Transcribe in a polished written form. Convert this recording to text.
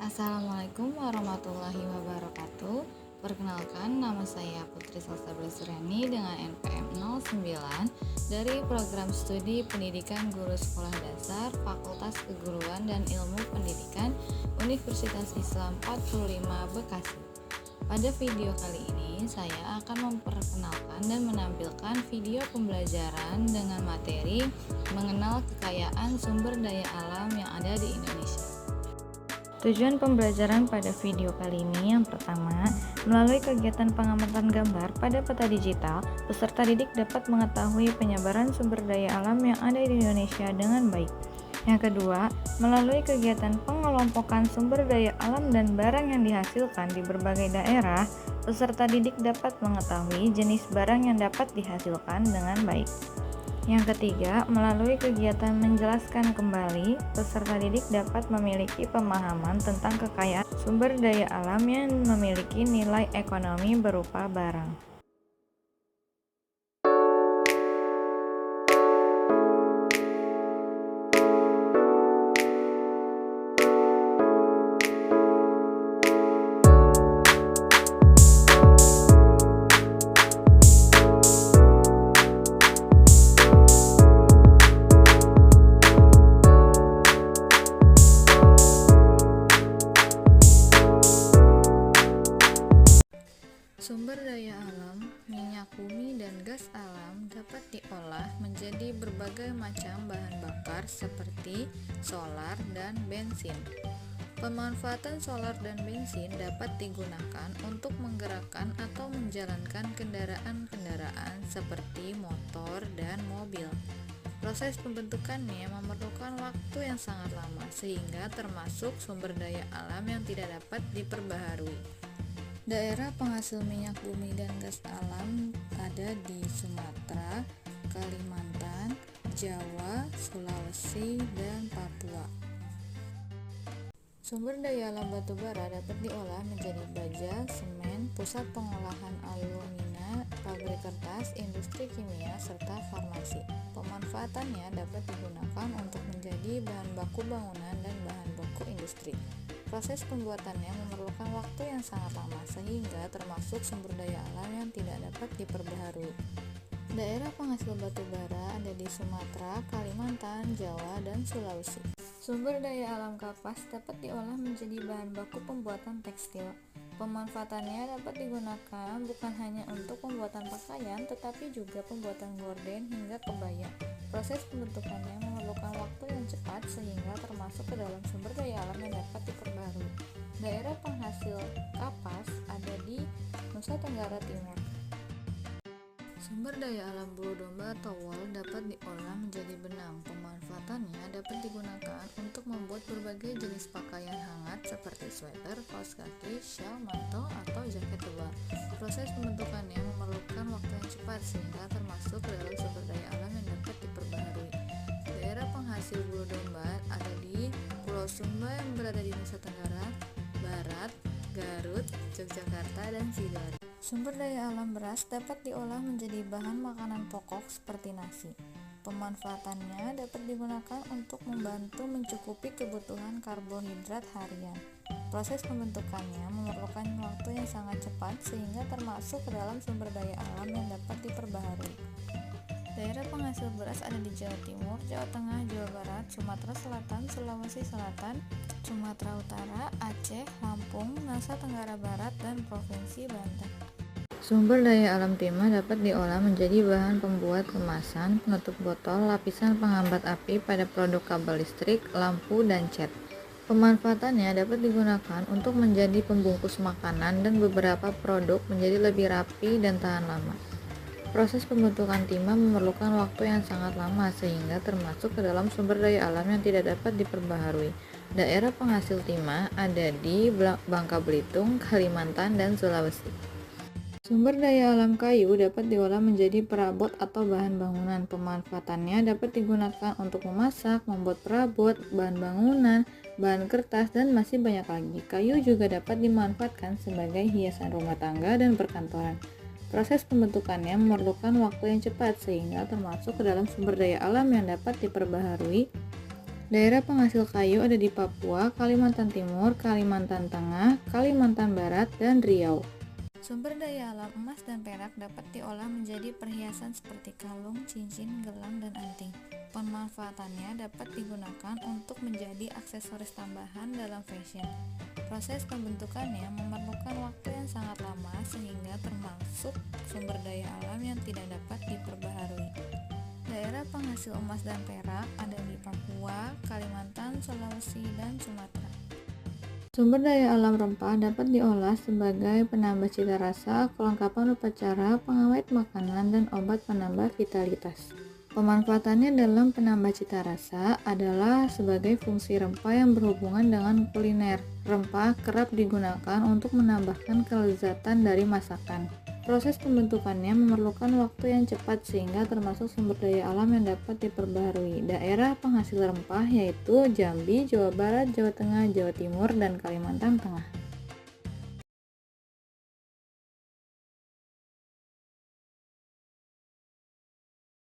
Assalamualaikum warahmatullahi wabarakatuh. Perkenalkan, nama saya Putri Salsa Blesuriani dengan NPM 09 dari Program Studi Pendidikan Guru Sekolah Dasar Fakultas Keguruan dan Ilmu Pendidikan Universitas Islam 45 Bekasi. Pada video kali ini, saya akan memperkenalkan dan menampilkan video pembelajaran dengan materi mengenal kekayaan sumber daya alam yang ada di Indonesia. Tujuan pembelajaran pada video kali ini yang pertama, melalui kegiatan pengamatan gambar pada peta digital, peserta didik dapat mengetahui penyebaran sumber daya alam yang ada di Indonesia dengan baik. Yang kedua, melalui kegiatan pengelompokan sumber daya alam dan barang yang dihasilkan di berbagai daerah, peserta didik dapat mengetahui jenis barang yang dapat dihasilkan dengan baik. Yang ketiga, melalui kegiatan menjelaskan kembali, peserta didik dapat memiliki pemahaman tentang kekayaan sumber daya alam yang memiliki nilai ekonomi berupa barang. Sumber daya alam, minyak bumi dan gas alam dapat diolah menjadi berbagai macam bahan bakar seperti solar dan bensin. Pemanfaatan solar dan bensin dapat digunakan untuk menggerakkan atau menjalankan kendaraan-kendaraan seperti motor dan mobil. Proses pembentukannya memerlukan waktu yang sangat lama sehingga termasuk sumber daya alam yang tidak dapat diperbaharui. Daerah penghasil minyak bumi dan gas alam ada di Sumatera, Kalimantan, Jawa, Sulawesi, dan Papua. Sumber daya alam batubara dapat diolah menjadi baja, semen, pusat pengolahan alumina, pabrik kertas, industri kimia, serta farmasi. Pemanfaatannya dapat digunakan untuk menjadi bahan baku bangunan dan bahan baku industri. Proses pembuatannya memerlukan waktu yang sangat lama sehingga termasuk sumber daya alam yang tidak dapat diperbaharui. Daerah penghasil batu bara ada di Sumatera, Kalimantan, Jawa, dan Sulawesi. Sumber daya alam kapas dapat diolah menjadi bahan baku pembuatan tekstil. Pemanfaatannya dapat digunakan bukan hanya untuk pembuatan pakaian, tetapi juga pembuatan gorden hingga kebaya. Proses pembentukannya memerlukan waktu yang cepat sehingga termasuk ke dalam sumber daya alam yang dapat diperbarui. Daerah penghasil kapas ada di Nusa Tenggara Timur. Sumber daya alam bulu domba atau wol dapat diolah menjadi benang. Pemanfaatannya dapat digunakan untuk membuat berbagai jenis pakaian hangat seperti sweater, kaos kaki, shawl, mantel, atau jaket tebal. Proses pembentukannya memerlukan waktu yang cepat sehingga termasuk ke dalam sumber daya alam yang dapat diperbaharui. Daerah penghasil bulu domba ada di Pulau Sumba yang berada di Nusa Tenggara Barat, Garut, Yogyakarta, dan Sidoarjo. Sumber daya alam beras dapat diolah menjadi bahan makanan pokok seperti nasi. Pemanfaatannya dapat digunakan untuk membantu mencukupi kebutuhan karbohidrat harian. Proses pembentukannya memerlukan waktu yang sangat cepat sehingga termasuk ke dalam sumber daya alam yang dapat diperbaharui. Daerah penghasil beras ada di Jawa Timur, Jawa Tengah, Jawa Barat, Sumatera Selatan, Sulawesi Selatan, Sumatera Utara, Aceh, Lampung, Nusa Tenggara Barat, dan Provinsi Banten. Sumber daya alam timah dapat diolah menjadi bahan pembuat kemasan, penutup botol, lapisan penghambat api pada produk kabel listrik, lampu, dan cat. Pemanfaatannya dapat digunakan untuk menjadi pembungkus makanan dan beberapa produk menjadi lebih rapi dan tahan lama. Proses pembentukan timah memerlukan waktu yang sangat lama sehingga termasuk ke dalam sumber daya alam yang tidak dapat diperbaharui. Daerah penghasil timah ada di Bangka Belitung, Kalimantan, dan Sulawesi. Sumber daya alam kayu dapat diolah menjadi perabot atau bahan bangunan. Pemanfaatannya dapat digunakan untuk memasak, membuat perabot, bahan bangunan, bahan kertas, dan masih banyak lagi. Kayu juga dapat dimanfaatkan sebagai hiasan rumah tangga dan perkantoran. Proses pembentukannya memerlukan waktu yang cepat sehingga termasuk ke dalam sumber daya alam yang dapat diperbaharui. Daerah penghasil kayu ada di Papua, Kalimantan Timur, Kalimantan Tengah, Kalimantan Barat, dan Riau. Sumber daya alam emas dan perak dapat diolah menjadi perhiasan seperti kalung, cincin, gelang, dan anting. Pemanfaatannya dapat digunakan untuk menjadi aksesoris tambahan dalam fashion. Proses pembentukannya memerlukan waktu yang sangat lama sehingga termasuk sumber daya alam yang tidak dapat diperbaharui. Daerah penghasil emas dan perak ada di Papua, Kalimantan, Sulawesi, dan Sumatera. Sumber daya alam rempah dapat diolah sebagai penambah cita rasa, kelengkapan upacara, pengawet makanan, dan obat penambah vitalitas. Pemanfaatannya dalam penambah cita rasa adalah sebagai fungsi rempah yang berhubungan dengan kuliner. Rempah kerap digunakan untuk menambahkan kelezatan dari masakan. Proses pembentukannya memerlukan waktu yang cepat sehingga termasuk sumber daya alam yang dapat diperbaharui. Daerah penghasil rempah yaitu Jambi, Jawa Barat, Jawa Tengah, Jawa Timur, dan Kalimantan Tengah.